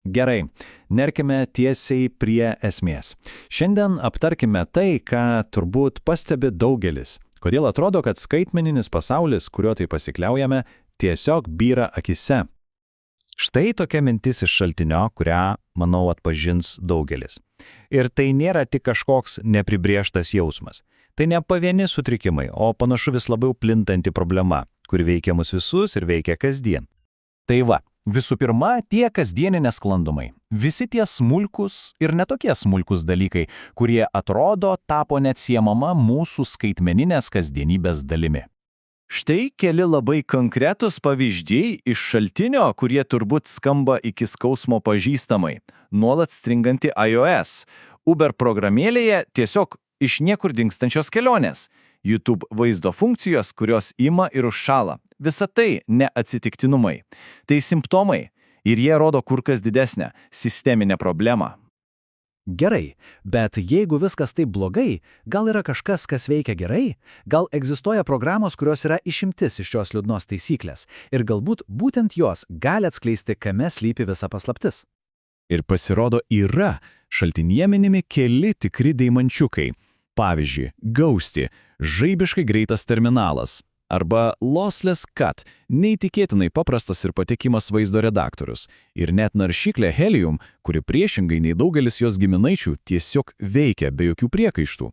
Gerai, nerkime tiesiai prie esmės. Šiandien aptarkime tai, ką turbūt pastebi daugelis. Kodėl atrodo, kad skaitmeninis pasaulis, kuriuo tai pasikliaujame, tiesiog byra akise. Štai tokia mintis iš šaltinio, kurią, manau, atpažins daugelis. Ir tai nėra tik kažkoks nepribrėžtas jausmas. Tai ne pavieni sutrikimai, o panašu vis labiau plintanti problema, kuri veikia mus visus ir veikia kasdien. Tai va, visų pirma, tie kasdieniai nesklandumai. Visi tie smulkus ir netokie smulkus dalykai, kurie atrodo tapo neatsiejama mūsų skaitmeninės kasdienybės dalimi. Štai keli labai konkretūs pavyzdžiai iš šaltinio, kurie turbūt skamba iki skausmo pažįstamai. Nuolat stringanti iOS, Uber programėlėje tiesiog iš niekur dingstančios kelionės, YouTube vaizdo funkcijos, kurios ima ir užšąla. Visa tai neatsitiktinumai. Tai simptomai ir jie rodo kur kas didesnę sisteminę problemą. Gerai, bet jeigu viskas taip blogai, gal yra kažkas, kas veikia gerai? Gal egzistuoja programos, kurios yra išimtis iš šios liūdnos taisyklės? Ir galbūt būtent jos gali atskleisti, kame slypi visa paslaptis? Ir pasirodo yra šaltinyje minimi keli tikri deimančiukai. Pavyzdžiui, Ghosty – žaibiškai greitas terminalas. Arba Lossless Cut – neįtikėtinai paprastas ir patikimas vaizdo redaktorius. Ir net naršyklė Helium, kuri priešingai nei daugelis jos giminaičių tiesiog veikia be jokių priekaištų.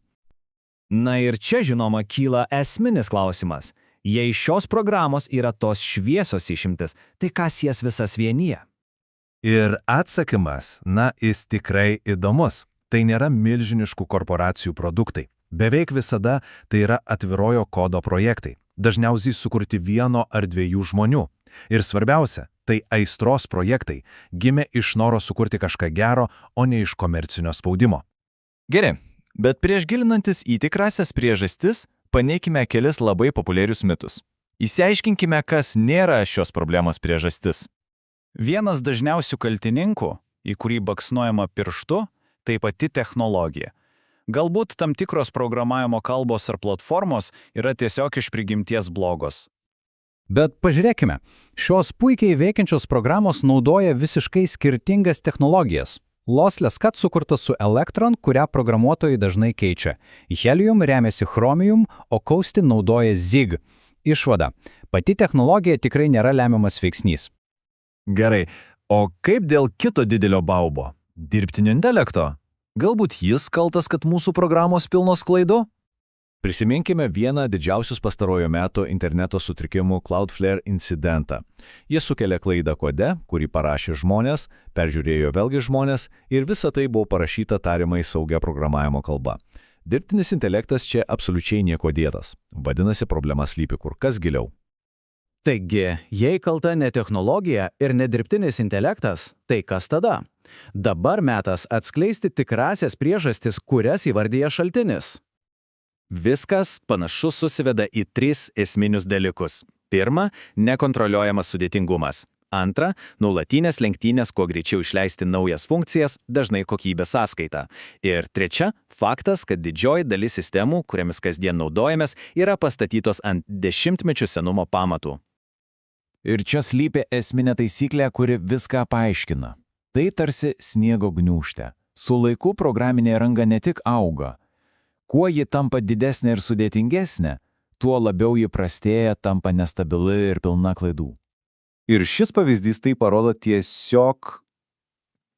Na ir čia, žinoma, kyla esminis klausimas. Jei šios programos yra tos šviesos išimtis, tai kas jas visas vienyje? Ir atsakymas, jis tikrai įdomus. Tai nėra milžiniškų korporacijų produktai. Beveik visada tai yra atvirojo kodo projektai. Dažniausiai sukurti vieno ar dviejų žmonių. Ir svarbiausia, tai aistros projektai, gimė iš noro sukurti kažką gero, o ne iš komercinio spaudimo. Gerai, bet prieš gilinantis į tikrasias priežastis, paneikime kelis labai populiarius mitus. Išsiaiškinkime, kas nėra šios problemos priežastis. Vienas dažniausių kaltininkų, į kurį baksnuojama pirštu, tai pati technologija. Galbūt tam tikros programavimo kalbos ar platformos yra tiesiog iš prigimties blogos. Bet pažiūrėkime, šios puikiai veikiančios programos naudoja visiškai skirtingas technologijas. Lossless Cut sukurtas su Electron, kurią programuotojai dažnai keičia. Helium remiasi Chromium, o Ghosty naudoja Zig. Išvada. Pati technologija tikrai nėra lemiamas veiksnys. Gerai, o kaip dėl kito didelio baubo? Dirbtinio intelekto? Galbūt jis kaltas, kad mūsų programos pilnos klaidų? Prisiminkime vieną didžiausius pastarojo meto interneto sutrikimų Cloudflare incidentą. Jie sukelia klaidą kode, kurį parašė žmonės, peržiūrėjo vėlgi žmonės ir visa tai buvo parašyta tariamai saugia programavimo kalba. Dirbtinis intelektas čia absoliučiai nieko dėtas. Vadinasi, problema slypi kur kas giliau. Taigi, jei kalta ne technologija ir ne dirbtinis intelektas, tai kas tada? Dabar metas atskleisti tikrasias priežastis, kurias įvardyja šaltinis. Viskas panašu susiveda į 3 esminius dalykus. Pirma, nekontroliuojamas sudėtingumas. Antra, nuolatinės lenktynės, kuo greičiau išleisti naujas funkcijas, dažnai kokybės sąskaita. Ir trečia, faktas, kad didžioji dalis sistemų, kuriamis kasdien naudojamės, yra pastatytos ant dešimtmečių senumo pamatų. Ir čia slypi esminė taisyklė, kuri viską paaiškina. Tai tarsi sniego gniūžtė. Su laiku programinė įranga ne tik auga. Kuo ji tampa didesnė ir sudėtingesnė, tuo labiau ji prastėja, tampa nestabili ir pilna klaidų. Ir šis pavyzdys tai parodo tiesiog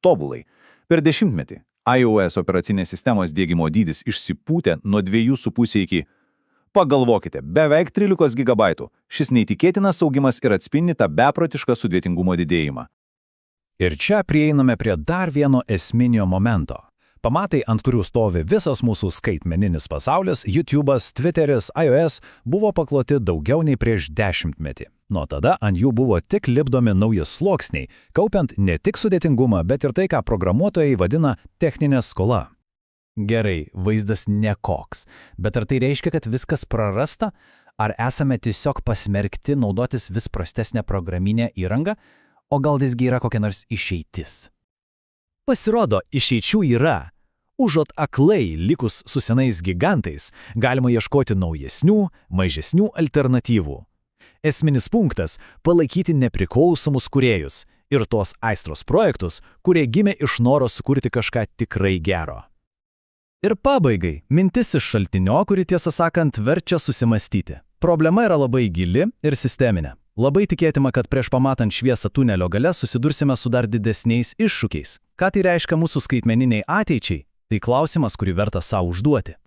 tobulai. Per dešimtmetį iOS operacinės sistemos diegimo dydis išsipūtė nuo 2,5 iki, pagalvokite, beveik 13 GB. Šis neįtikėtinas augimas ir atspindi tą beprotišką sudėtingumo didėjimą. Ir čia prieiname prie dar vieno esminio momento. Pamatai, ant kurių stovi visas mūsų skaitmeninis pasaulis, YouTube'as, Twitteris, iOS, buvo pakloti daugiau nei prieš 10-metį. Nuo tada ant jų buvo tik lipdomi nauji sluoksniai, kaupiant ne tik sudėtingumą, bet ir tai, ką programuotojai vadina techninė skola. Gerai, vaizdas nekoks, bet ar tai reiškia, kad viskas prarasta? Ar esame tiesiog pasmerkti naudotis vis prastesnę programinę įrangą? O gal visgi yra kokia nors išeitis? Pasirodo, išeičių yra. Užuot aklai likus su senais gigantais, galima ieškoti naujesnių, mažesnių alternatyvų. Esminis punktas – palaikyti nepriklausomus kūrėjus ir tos aistros projektus, kurie gimė iš noro sukurti kažką tikrai gero. Ir pabaigai, mintis iš šaltinio, kuri tiesą sakant verčia susimastyti. Problema yra labai gili ir sisteminė. Labai tikėtina, kad prieš pamatant šviesą tunelio gale susidursime su dar didesniais iššūkiais. Ką tai reiškia mūsų skaitmeniniai ateičiai? Tai klausimas, kurį verta savo užduoti.